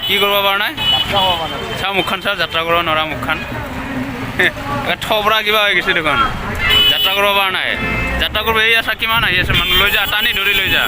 কি কৰিব পৰা নাই চাওঁ মুখখন চাওঁ যাত্ৰা কৰিব নোৱাৰা মুখখন থবৰা কিবা হৈ গৈছে দেখোন যাত্ৰা কৰিব পৰা নাই যাত্ৰা কৰিব এই আছা কিমান আহি আছে মানুহ লৈ যা টানি ধৰি লৈ যা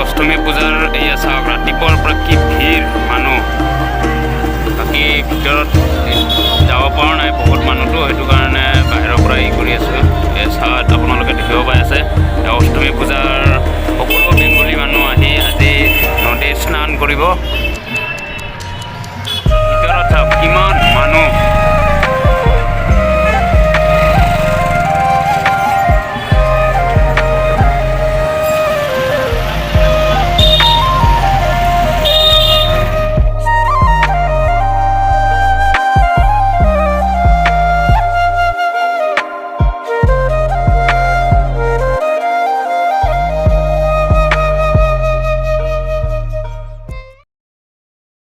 অষ্টমী পূজাৰ এয়া চাওক ৰাতিপুৱাৰ পৰা কি ভিৰ মানুহ বাকী ভিতৰত যাব পৰা নাই বহুত মানুহটো সেইটো কাৰণে